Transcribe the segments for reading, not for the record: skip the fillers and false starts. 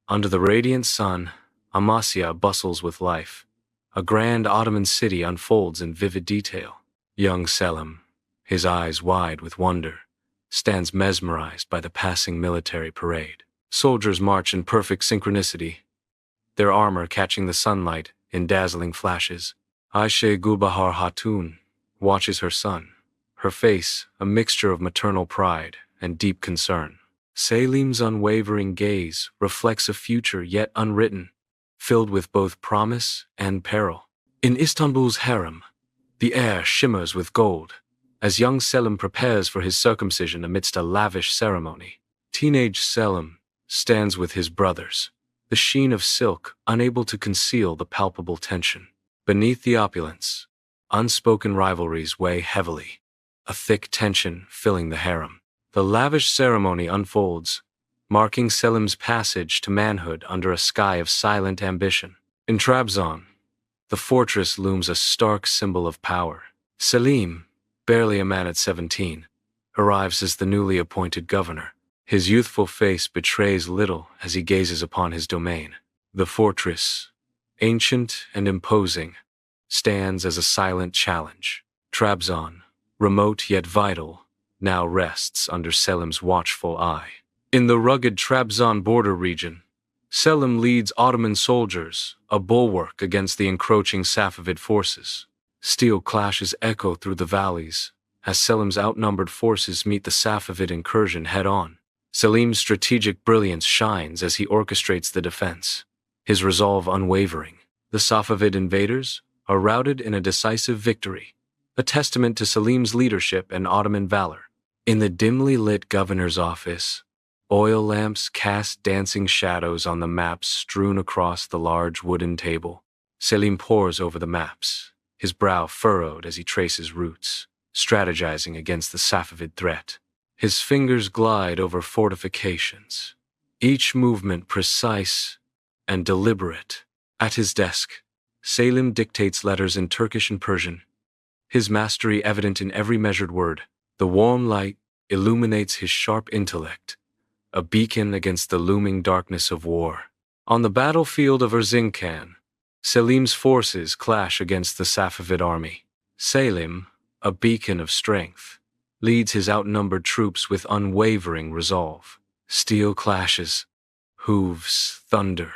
Under the radiant sun, Amasya bustles with life. A grand Ottoman city unfolds in vivid detail. Young Selim, his eyes wide with wonder, stands mesmerized by the passing military parade. Soldiers march in perfect synchronicity, their armor catching the sunlight in dazzling flashes. Aisha Gulbahar Hatun watches her son, her face a mixture of maternal pride and deep concern. Selim's unwavering gaze reflects a future yet unwritten, filled with both promise and peril. In Istanbul's harem, the air shimmers with gold, as young Selim prepares for his circumcision amidst a lavish ceremony. Teenage Selim stands with his brothers, the sheen of silk unable to conceal the palpable tension. Beneath the opulence, unspoken rivalries weigh heavily, a thick tension filling the harem. The lavish ceremony unfolds, marking Selim's passage to manhood under a sky of silent ambition. In Trabzon, the fortress looms a stark symbol of power. Selim, barely a man at 17, arrives as the newly appointed governor. His youthful face betrays little as he gazes upon his domain. The fortress, ancient and imposing, stands as a silent challenge. Trabzon, remote yet vital, now rests under Selim's watchful eye. In the rugged Trabzon border region, Selim leads Ottoman soldiers, a bulwark against the encroaching Safavid forces. Steel clashes echo through the valleys as Selim's outnumbered forces meet the Safavid incursion head-on. Selim's strategic brilliance shines as he orchestrates the defense, his resolve unwavering. The Safavid invaders are routed in a decisive victory, a testament to Selim's leadership and Ottoman valor. In the dimly lit governor's office, oil lamps cast dancing shadows on the maps strewn across the large wooden table. Selim pores over the maps, his brow furrowed as he traces routes, strategizing against the Safavid threat. His fingers glide over fortifications, each movement precise and deliberate. At his desk, Selim dictates letters in Turkish and Persian, his mastery evident in every measured word. The warm light illuminates his sharp intellect, a beacon against the looming darkness of war. On the battlefield of Erzincan, Selim's forces clash against the Safavid army. Selim, a beacon of strength, leads his outnumbered troops with unwavering resolve. Steel clashes, hooves thunder,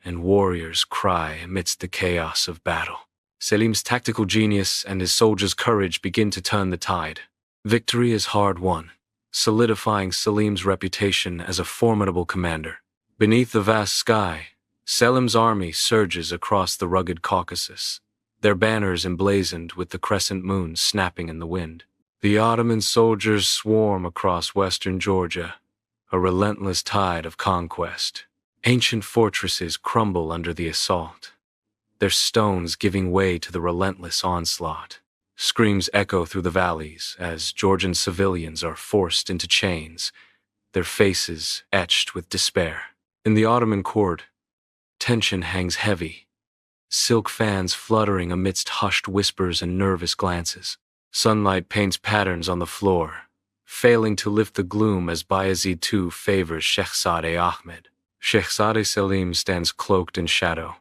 and warriors cry amidst the chaos of battle. Selim's tactical genius and his soldiers' courage begin to turn the tide. Victory is hard won, solidifying Selim's reputation as a formidable commander. Beneath the vast sky, Selim's army surges across the rugged Caucasus, their banners emblazoned with the crescent moon snapping in the wind. The Ottoman soldiers swarm across western Georgia, a relentless tide of conquest. Ancient fortresses crumble under the assault, their stones giving way to the relentless onslaught. Screams echo through the valleys as Georgian civilians are forced into chains, their faces etched with despair. In the Ottoman court, tension hangs heavy, silk fans fluttering amidst hushed whispers and nervous glances. Sunlight paints patterns on the floor, failing to lift the gloom as Bayezid II favors Shehzadeh Ahmed. Shehzadeh Selim stands cloaked in shadow,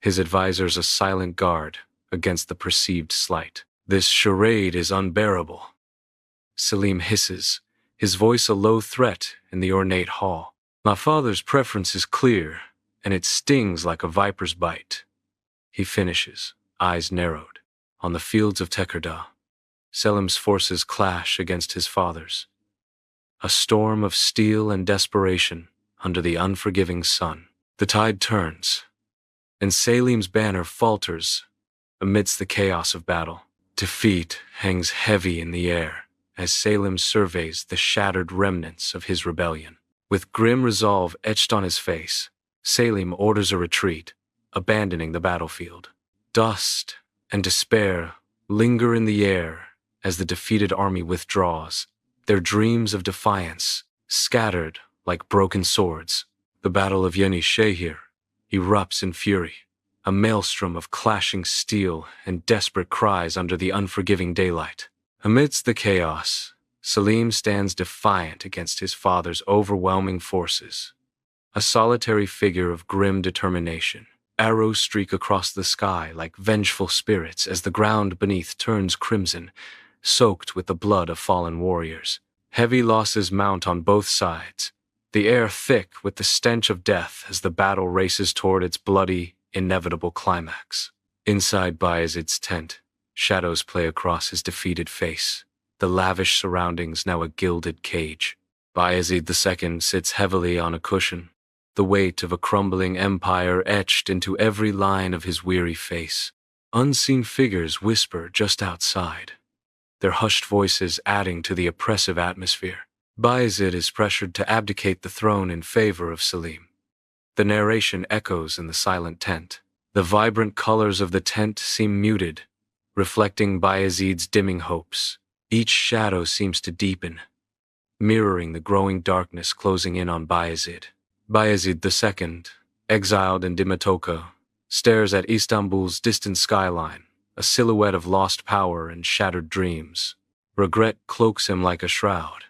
his advisors a silent guard against the perceived slight. This charade is unbearable. Selim hisses, his voice a low threat in the ornate hall. My father's preference is clear, and it stings like a viper's bite. He finishes, eyes narrowed. On the fields of Tekirdağ, Selim's forces clash against his father's. A storm of steel and desperation under the unforgiving sun. The tide turns, and Selim's banner falters amidst the chaos of battle. Defeat hangs heavy in the air as Selim surveys the shattered remnants of his rebellion. With grim resolve etched on his face, Selim orders a retreat, abandoning the battlefield. Dust and despair linger in the air as the defeated army withdraws, their dreams of defiance scattered like broken swords. The Battle of Yeni Shehir erupts in fury, a maelstrom of clashing steel and desperate cries under the unforgiving daylight. Amidst the chaos, Selim stands defiant against his father's overwhelming forces, a solitary figure of grim determination. Arrows streak across the sky like vengeful spirits as the ground beneath turns crimson, soaked with the blood of fallen warriors. Heavy losses mount on both sides, the air thick with the stench of death as the battle races toward its bloody, inevitable climax. Inside Bayezid's tent, shadows play across his defeated face, the lavish surroundings now a gilded cage. Bayezid II sits heavily on a cushion, the weight of a crumbling empire etched into every line of his weary face. Unseen figures whisper just outside, their hushed voices adding to the oppressive atmosphere. Bayezid is pressured to abdicate the throne in favor of Selim. The narration echoes in the silent tent. The vibrant colors of the tent seem muted, reflecting Bayezid's dimming hopes. Each shadow seems to deepen, mirroring the growing darkness closing in on Bayezid. Bayezid II, exiled in Dimitoka, stares at Istanbul's distant skyline, a silhouette of lost power and shattered dreams. Regret cloaks him like a shroud,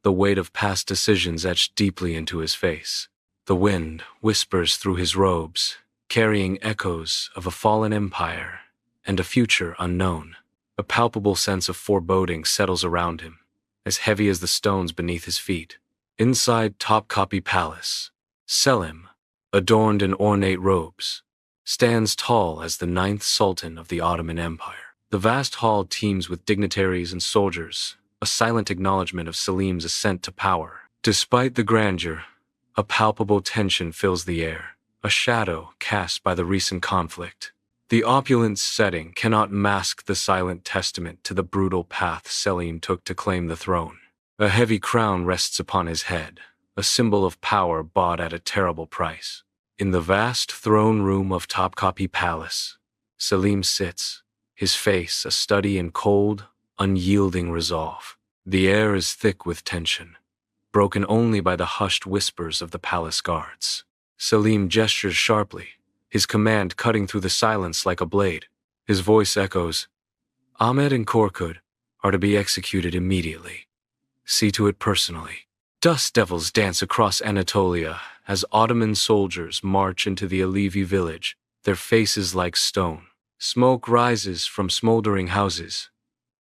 the weight of past decisions etched deeply into his face. The wind whispers through his robes, carrying echoes of a fallen empire and a future unknown. A palpable sense of foreboding settles around him, as heavy as the stones beneath his feet. Inside Topkapi Palace, Selim, adorned in ornate robes, stands tall as the ninth Sultan of the Ottoman Empire. The vast hall teems with dignitaries and soldiers, a silent acknowledgement of Selim's ascent to power. Despite the grandeur, a palpable tension fills the air, a shadow cast by the recent conflict. The opulent setting cannot mask the silent testament to the brutal path Selim took to claim the throne. A heavy crown rests upon his head, a symbol of power bought at a terrible price. In the vast throne room of Topkapi Palace, Selim sits, his face a study in cold, unyielding resolve. The air is thick with tension, broken only by the hushed whispers of the palace guards. Selim gestures sharply, his command cutting through the silence like a blade. His voice echoes, "Ahmed and Korkut are to be executed immediately. See to it personally." Dust devils dance across Anatolia as Ottoman soldiers march into the Alevi village, their faces like stone. Smoke rises from smoldering houses,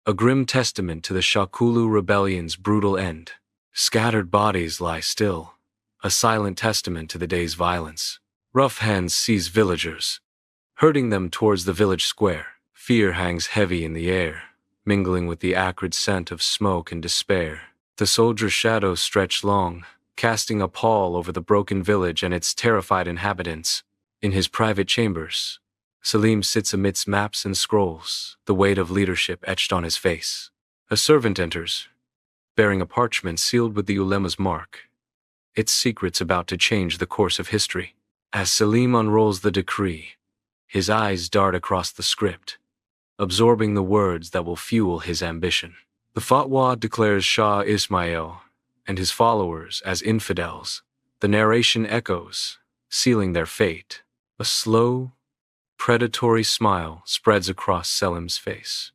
a grim testament to the Shakulu rebellion's brutal end. Scattered bodies lie still, a silent testament to the day's violence. Rough hands seize villagers, herding them towards the village square. Fear hangs heavy in the air, mingling with the acrid scent of smoke and despair. The soldiers' shadows stretch long, casting a pall over the broken village and its terrified inhabitants. In his private chambers, Selim sits amidst maps and scrolls, the weight of leadership etched on his face. A servant enters, bearing a parchment sealed with the ulema's mark, its secrets about to change the course of history. As Selim unrolls the decree, his eyes dart across the script, absorbing the words that will fuel his ambition. The fatwa declares Shah Ismail and his followers as infidels. The narration echoes, sealing their fate. A slow, predatory smile spreads across Selim's face.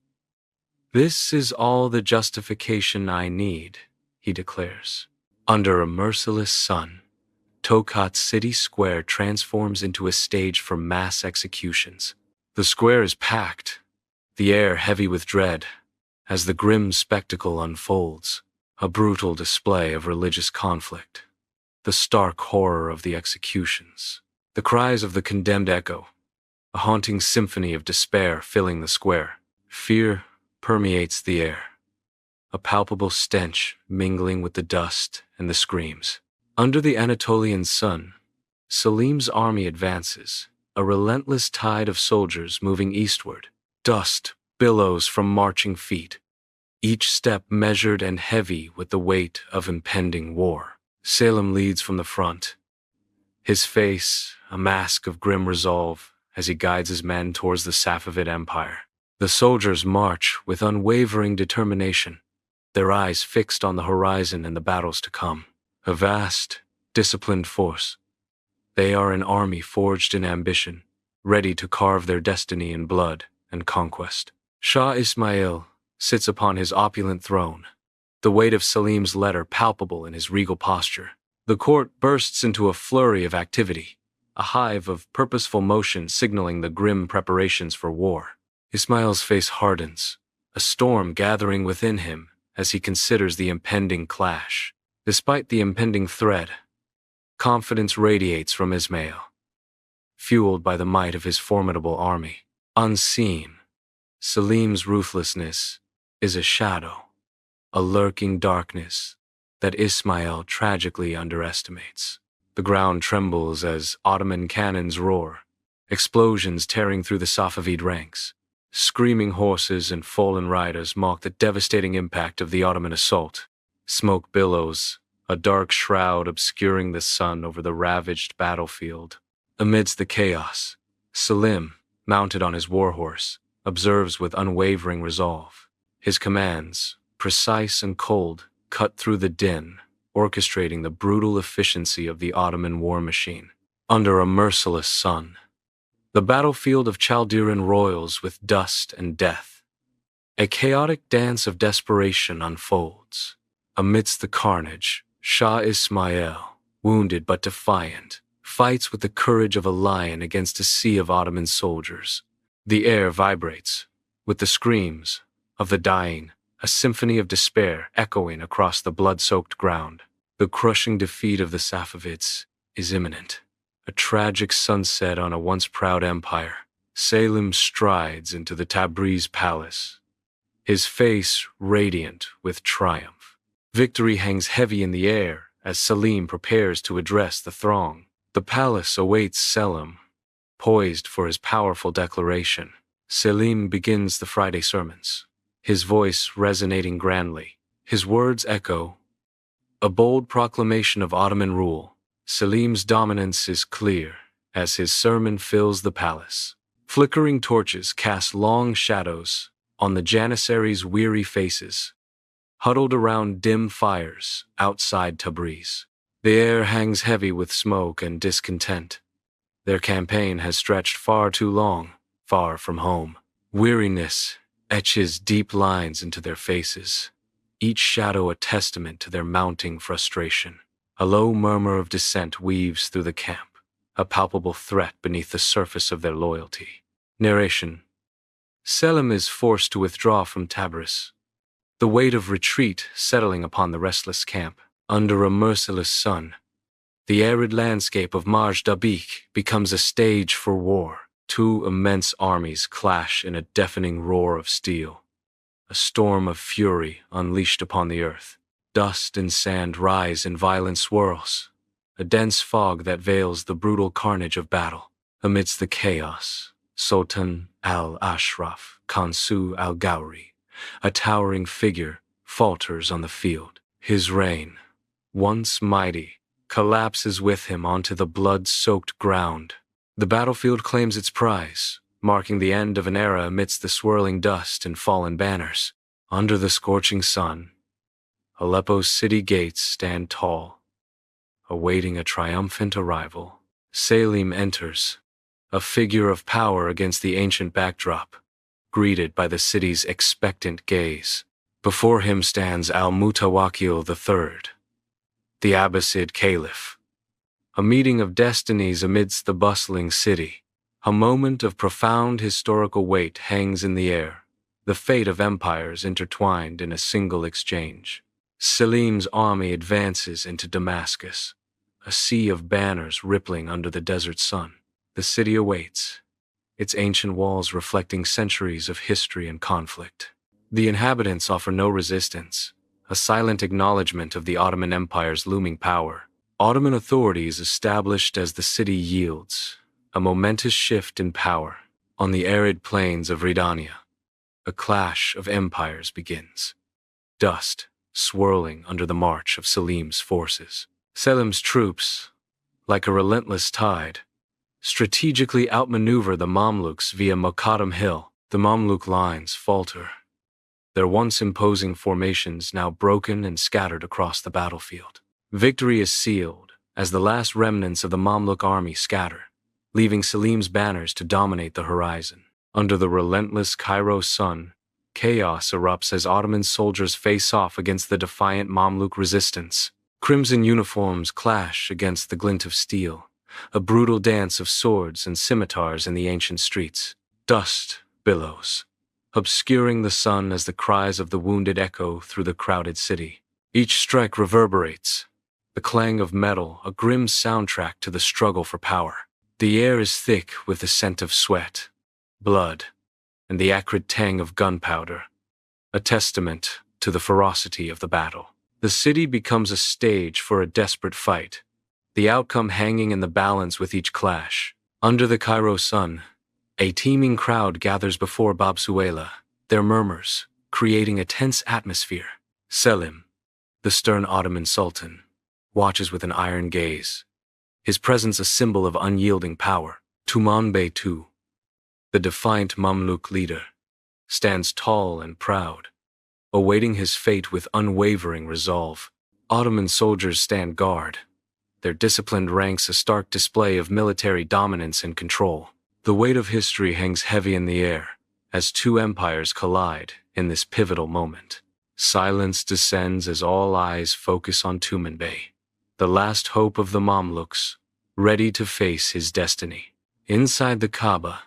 "This is all the justification I need," he declares. Under a merciless sun, Tokat City Square transforms into a stage for mass executions. The square is packed, the air heavy with dread, as the grim spectacle unfolds, a brutal display of religious conflict, the stark horror of the executions. The cries of the condemned echo, a haunting symphony of despair filling the square. Fear permeates the air, a palpable stench mingling with the dust and the screams. Under the Anatolian sun, Selim's army advances, a relentless tide of soldiers moving eastward. Dust billows from marching feet, each step measured and heavy with the weight of impending war. Selim leads from the front, his face a mask of grim resolve as he guides his men towards the Safavid Empire. The soldiers march with unwavering determination, their eyes fixed on the horizon and the battles to come. A vast, disciplined force. They are an army forged in ambition, ready to carve their destiny in blood and conquest. Shah Ismail sits upon his opulent throne, the weight of Selim's letter palpable in his regal posture. The court bursts into a flurry of activity, a hive of purposeful motion signaling the grim preparations for war. Ismail's face hardens, a storm gathering within him as he considers the impending clash. Despite the impending threat, confidence radiates from Ismail, fueled by the might of his formidable army. Unseen, Selim's ruthlessness is a shadow, a lurking darkness that Ismail tragically underestimates. The ground trembles as Ottoman cannons roar, explosions tearing through the Safavid ranks. Screaming horses and fallen riders mark the devastating impact of the Ottoman assault. Smoke billows, a dark shroud obscuring the sun over the ravaged battlefield. Amidst the chaos, Selim, mounted on his warhorse, observes with unwavering resolve. His commands, precise and cold, cut through the din, orchestrating the brutal efficiency of the Ottoman war machine. Under a merciless sun, the battlefield of Chaldiran roils with dust and death. A chaotic dance of desperation unfolds. Amidst the carnage, Shah Ismail, wounded but defiant, fights with the courage of a lion against a sea of Ottoman soldiers. The air vibrates with the screams of the dying, a symphony of despair echoing across the blood-soaked ground. The crushing defeat of the Safavids is imminent. A tragic sunset on a once proud empire. Selim strides into the Tabriz palace, his face radiant with triumph. Victory hangs heavy in the air as Selim prepares to address the throng. The palace awaits Selim, poised for his powerful declaration. Selim begins the Friday sermons, his voice resonating grandly. His words echo a bold proclamation of Ottoman rule. Selim's dominance is clear as his sermon fills the palace. Flickering torches cast long shadows on the Janissaries' weary faces, huddled around dim fires outside Tabriz. The air hangs heavy with smoke and discontent. Their campaign has stretched far too long, far from home. Weariness etches deep lines into their faces, each shadow a testament to their mounting frustration. A low murmur of dissent weaves through the camp, a palpable threat beneath the surface of their loyalty. Narration: Selim is forced to withdraw from Tabriz, the weight of retreat settling upon the restless camp. Under a merciless sun, the arid landscape of Marj Dabiq becomes a stage for war. Two immense armies clash in a deafening roar of steel, a storm of fury unleashed upon the earth. Dust and sand rise in violent swirls, a dense fog that veils the brutal carnage of battle. Amidst the chaos, Sultan al-Ashraf Kansu al-Ghauri, a towering figure, falters on the field. His reign, once mighty, collapses with him onto the blood-soaked ground. The battlefield claims its prize, marking the end of an era amidst the swirling dust and fallen banners. Under the scorching sun, Aleppo's city gates stand tall, awaiting a triumphant arrival. Selim enters, a figure of power against the ancient backdrop, greeted by the city's expectant gaze. Before him stands al-Mutawakkil III, the Abbasid Caliph. A meeting of destinies amidst the bustling city. A moment of profound historical weight hangs in the air, the fate of empires intertwined in a single exchange. Selim's army advances into Damascus, a sea of banners rippling under the desert sun. The city awaits, its ancient walls reflecting centuries of history and conflict. The inhabitants offer no resistance, a silent acknowledgement of the Ottoman Empire's looming power. Ottoman authority is established as the city yields, a momentous shift in power. On the arid plains of Ridaniya, a clash of empires begins. Dust swirling under the march of Selim's forces. Selim's troops, like a relentless tide, strategically outmaneuver the Mamluks via Muqaddam Hill. The Mamluk lines falter, their once imposing formations now broken and scattered across the battlefield. Victory is sealed as the last remnants of the Mamluk army scatter, leaving Selim's banners to dominate the horizon. Under the relentless Cairo sun, chaos erupts as Ottoman soldiers face off against the defiant Mamluk resistance. Crimson uniforms clash against the glint of steel, a brutal dance of swords and scimitars in the ancient streets. Dust billows, obscuring the sun as the cries of the wounded echo through the crowded city. Each strike reverberates, the clang of metal a grim soundtrack to the struggle for power. The air is thick with the scent of sweat, blood, and the acrid tang of gunpowder, a testament to the ferocity of the battle. The city becomes a stage for a desperate fight, the outcome hanging in the balance with each clash. Under the Cairo sun, a teeming crowd gathers before Babsuela, their murmurs creating a tense atmosphere. Selim, the stern Ottoman Sultan, watches with an iron gaze, his presence a symbol of unyielding power. Tumanbay II, the defiant Mamluk leader, stands tall and proud, awaiting his fate with unwavering resolve. Ottoman soldiers stand guard, their disciplined ranks a stark display of military dominance and control. The weight of history hangs heavy in the air as two empires collide in this pivotal moment. Silence descends as all eyes focus on Tumanbay, the last hope of the Mamluks, ready to face his destiny. Inside the Kaaba,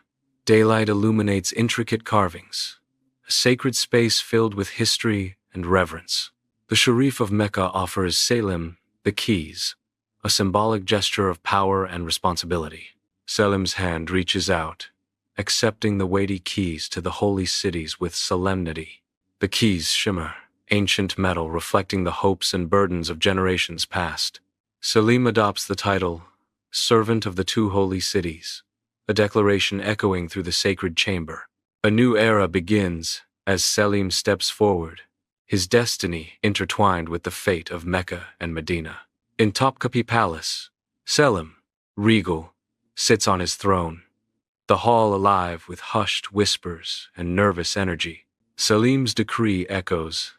daylight illuminates intricate carvings, a sacred space filled with history and reverence. The Sharif of Mecca offers Selim the keys, a symbolic gesture of power and responsibility. Selim's hand reaches out, accepting the weighty keys to the holy cities with solemnity. The keys shimmer, ancient metal reflecting the hopes and burdens of generations past. Selim adopts the title, Servant of the Two Holy Cities, a declaration echoing through the sacred chamber. A new era begins as Selim steps forward, his destiny intertwined with the fate of Mecca and Medina. In Topkapi Palace, Selim, regal, sits on his throne, the hall alive with hushed whispers and nervous energy. Selim's decree echoes,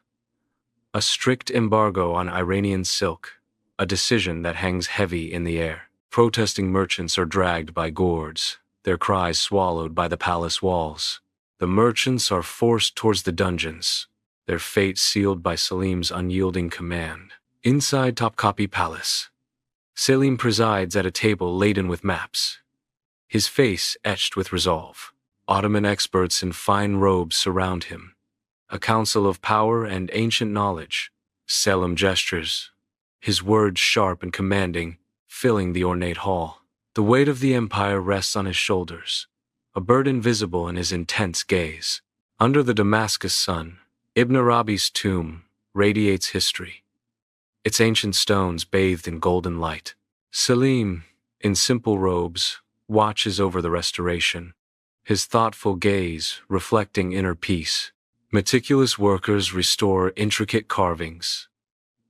a strict embargo on Iranian silk, a decision that hangs heavy in the air. Protesting merchants are dragged by gourds, their cries swallowed by the palace walls. The merchants are forced towards the dungeons, their fate sealed by Selim's unyielding command. Inside Topkapi Palace, Selim presides at a table laden with maps, his face etched with resolve. Ottoman experts in fine robes surround him, a council of power and ancient knowledge. Selim gestures, his words sharp and commanding, filling the ornate hall. The weight of the empire rests on his shoulders, a burden visible in his intense gaze. Under the Damascus sun, Ibn Arabi's tomb radiates history, its ancient stones bathed in golden light. Selim, in simple robes, watches over the restoration, his thoughtful gaze reflecting inner peace. Meticulous workers restore intricate carvings,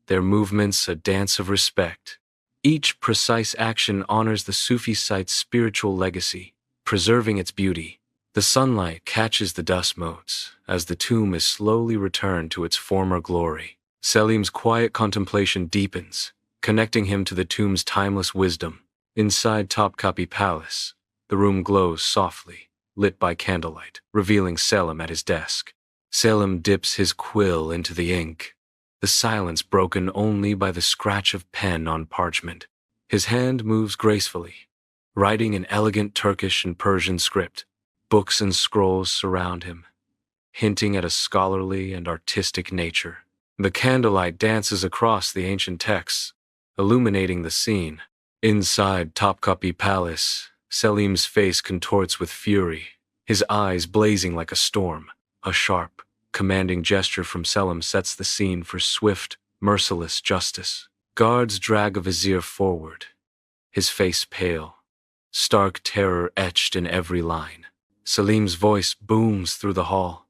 their movements a dance of respect. Each precise action honors the Sufi site's spiritual legacy, preserving its beauty. The sunlight catches the dust motes as the tomb is slowly returned to its former glory. Selim's quiet contemplation deepens, connecting him to the tomb's timeless wisdom. Inside Topkapi Palace, the room glows softly, lit by candlelight, revealing Selim at his desk. Selim dips his quill into the ink, the silence broken only by the scratch of pen on parchment. His hand moves gracefully, writing in elegant Turkish and Persian script. Books and scrolls surround him, hinting at a scholarly and artistic nature. The candlelight dances across the ancient texts, illuminating the scene. Inside Topkapi Palace, Selim's face contorts with fury, his eyes blazing like a storm. A sharp, commanding gesture from Selim sets the scene for swift, merciless justice. Guards drag a vizier forward, his face pale, stark terror etched in every line. Selim's voice booms through the hall,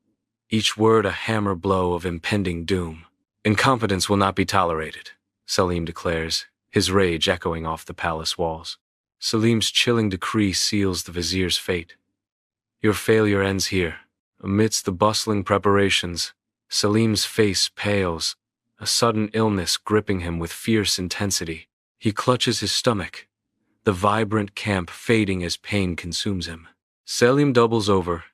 each word a hammer blow of impending doom. Incompetence will not be tolerated, Selim declares, his rage echoing off the palace walls. Selim's chilling decree seals the vizier's fate. Your failure ends here. Amidst the bustling preparations, Selim's face pales, a sudden illness gripping him with fierce intensity. He clutches his stomach, the vibrant camp fading as pain consumes him. Selim doubles over,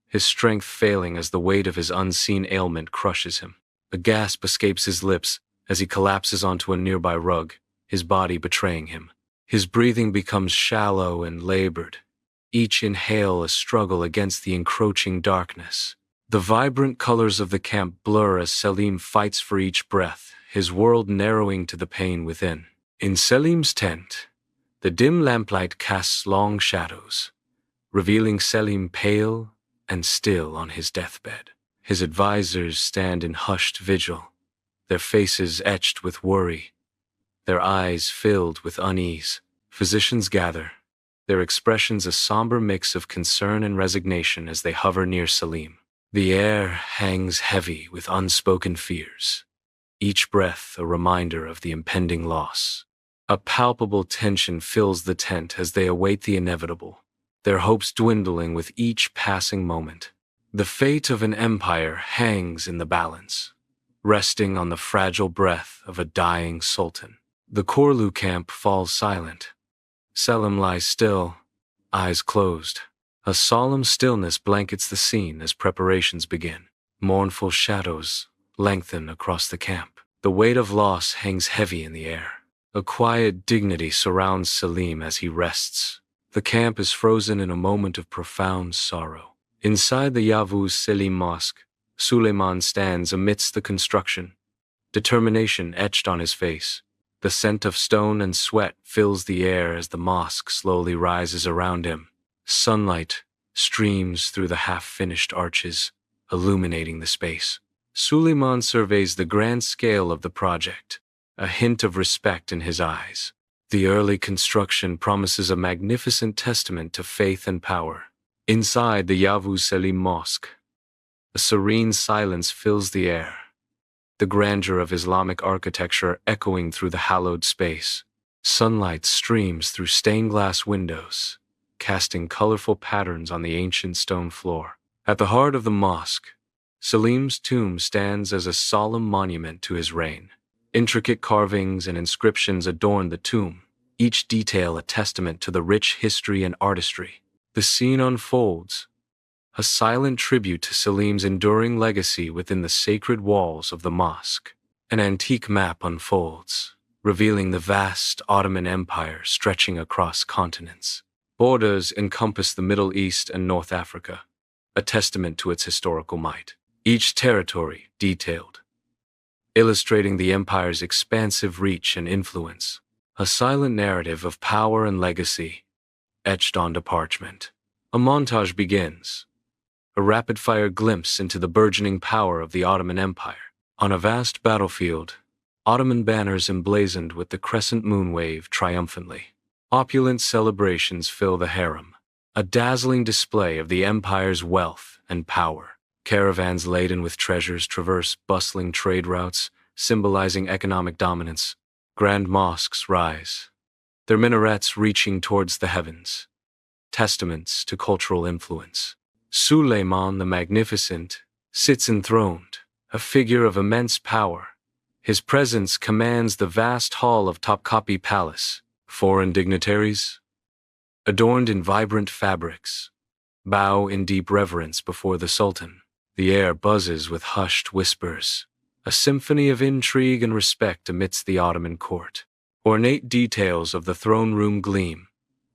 his strength failing as the weight of his unseen ailment crushes him. A gasp escapes his lips, as he collapses onto a nearby rug, his body betraying him. His breathing becomes shallow and labored, each inhale a struggle against the encroaching darkness. The vibrant colors of the camp blur as Selim fights for each breath, his world narrowing to the pain within. In Selim's tent, the dim lamplight casts long shadows, revealing Selim pale and still on his deathbed. His advisors stand in hushed vigil, their faces etched with worry, their eyes filled with unease. Physicians gather, their expressions a somber mix of concern and resignation as they hover near Selim. The air hangs heavy with unspoken fears, each breath a reminder of the impending loss. A palpable tension fills the tent as they await the inevitable, their hopes dwindling with each passing moment. The fate of an empire hangs in the balance, resting on the fragile breath of a dying sultan. The Korlu camp falls silent. Selim lies still, eyes closed. A solemn stillness blankets the scene as preparations begin. Mournful shadows lengthen across the camp. The weight of loss hangs heavy in the air. A quiet dignity surrounds Selim as he rests. The camp is frozen in a moment of profound sorrow. Inside the Yavuz Selim Mosque, Suleiman stands amidst the construction, determination etched on his face. The scent of stone and sweat fills the air as the mosque slowly rises around him. Sunlight streams through the half-finished arches, illuminating the space. Suleiman surveys the grand scale of the project, a hint of respect in his eyes. The early construction promises a magnificent testament to faith and power. Inside the Yavuz Selim Mosque, a serene silence fills the air, the grandeur of Islamic architecture echoing through the hallowed space. Sunlight streams through stained glass windows, casting colorful patterns on the ancient stone floor. At the heart of the mosque, Selim's tomb stands as a solemn monument to his reign. Intricate carvings and inscriptions adorn the tomb, each detail a testament to the rich history and artistry. The scene unfolds, a silent tribute to Selim's enduring legacy within the sacred walls of the mosque. An antique map unfolds, revealing the vast Ottoman Empire stretching across continents. Borders encompass the Middle East and North Africa, a testament to its historical might. Each territory detailed, illustrating the empire's expansive reach and influence. A silent narrative of power and legacy, etched onto parchment. A montage begins, a rapid-fire glimpse into the burgeoning power of the Ottoman Empire. On a vast battlefield, Ottoman banners emblazoned with the crescent moon wave triumphantly. Opulent celebrations fill the harem, a dazzling display of the empire's wealth and power. Caravans laden with treasures traverse bustling trade routes, symbolizing economic dominance. Grand mosques rise, their minarets reaching towards the heavens, testaments to cultural influence. Suleiman the Magnificent sits enthroned, a figure of immense power. His presence commands the vast hall of Topkapi Palace. Foreign dignitaries, adorned in vibrant fabrics, bow in deep reverence before the Sultan. The air buzzes with hushed whispers, a symphony of intrigue and respect amidst the Ottoman court. Ornate details of the throne room gleam,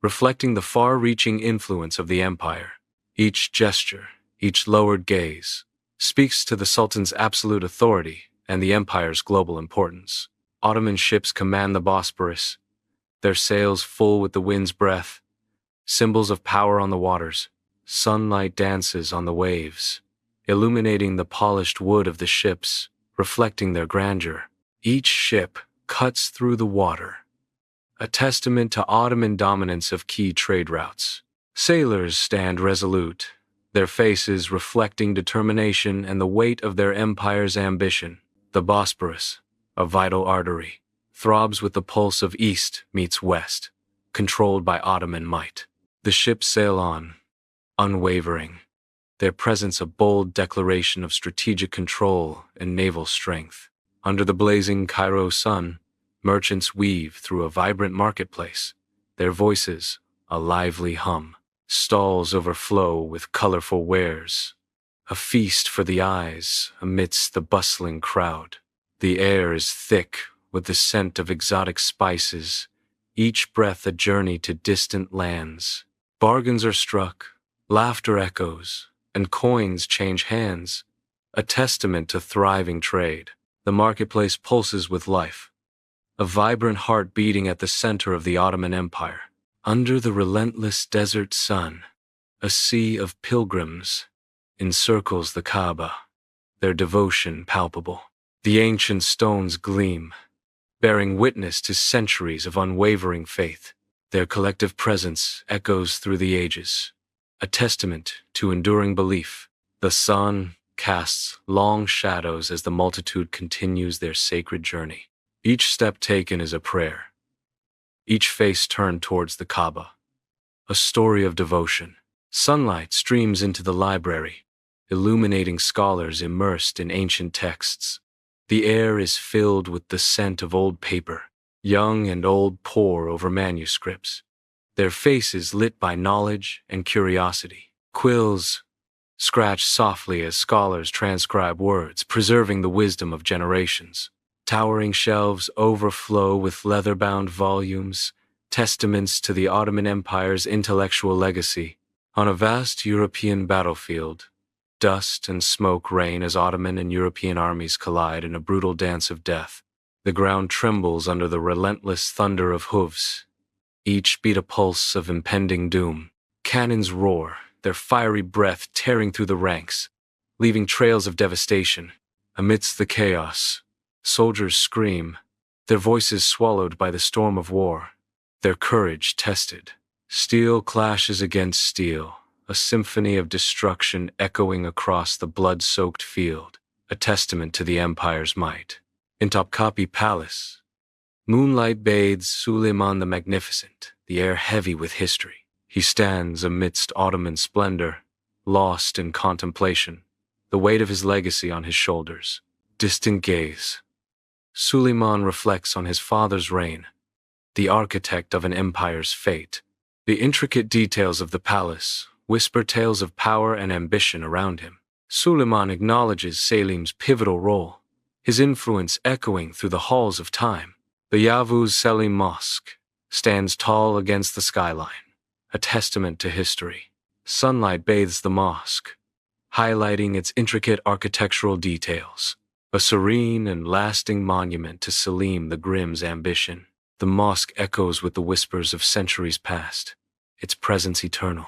reflecting the far-reaching influence of the empire. Each gesture, each lowered gaze, speaks to the Sultan's absolute authority and the empire's global importance. Ottoman ships command the Bosporus, their sails full with the wind's breath, symbols of power on the waters. Sunlight dances on the waves, illuminating the polished wood of the ships, reflecting their grandeur. Each ship cuts through the water, a testament to Ottoman dominance of key trade routes. Sailors stand resolute, their faces reflecting determination and the weight of their empire's ambition. The Bosporus, a vital artery, throbs with the pulse of east meets west, controlled by Ottoman might. The ships sail on, unwavering, their presence a bold declaration of strategic control and naval strength. Under the blazing Cairo sun, merchants weave through a vibrant marketplace, their voices a lively hum. Stalls overflow with colorful wares, a feast for the eyes amidst the bustling crowd. The air is thick with the scent of exotic spices, each breath a journey to distant lands. Bargains are struck, laughter echoes, and coins change hands, a testament to thriving trade. The marketplace pulses with life, a vibrant heart beating at the center of the Ottoman Empire. Under the relentless desert sun, a sea of pilgrims encircles the Kaaba, their devotion palpable. The ancient stones gleam, bearing witness to centuries of unwavering faith. Their collective presence echoes through the ages, a testament to enduring belief. The sun casts long shadows as the multitude continues their sacred journey. Each step taken is a prayer, each face turned towards the Kaaba, a story of devotion. Sunlight streams into the library, illuminating scholars immersed in ancient texts. The air is filled with the scent of old paper. Young and old pore over manuscripts, their faces lit by knowledge and curiosity. Quills scratch softly as scholars transcribe words, preserving the wisdom of generations. Towering shelves overflow with leather-bound volumes, testaments to the Ottoman Empire's intellectual legacy. On a vast European battlefield, dust and smoke reign as Ottoman and European armies collide in a brutal dance of death. The ground trembles under the relentless thunder of hooves, each beat a pulse of impending doom. Cannons roar, their fiery breath tearing through the ranks, leaving trails of devastation. Amidst the chaos, soldiers scream, their voices swallowed by the storm of war, their courage tested. Steel clashes against steel, a symphony of destruction echoing across the blood-soaked field, a testament to the empire's might. In Topkapi Palace, moonlight bathes Suleiman the Magnificent, the air heavy with history. He stands amidst Ottoman splendor, lost in contemplation, the weight of his legacy on his shoulders. Distant gaze. Suleiman reflects on his father's reign, the architect of an empire's fate. The intricate details of the palace whisper tales of power and ambition around him. Suleiman acknowledges Selim's pivotal role, his influence echoing through the halls of time. The Yavuz Selim Mosque stands tall against the skyline, a testament to history. Sunlight bathes the mosque, highlighting its intricate architectural details, a serene and lasting monument to Selim the Grim's ambition. The mosque echoes with the whispers of centuries past, its presence eternal.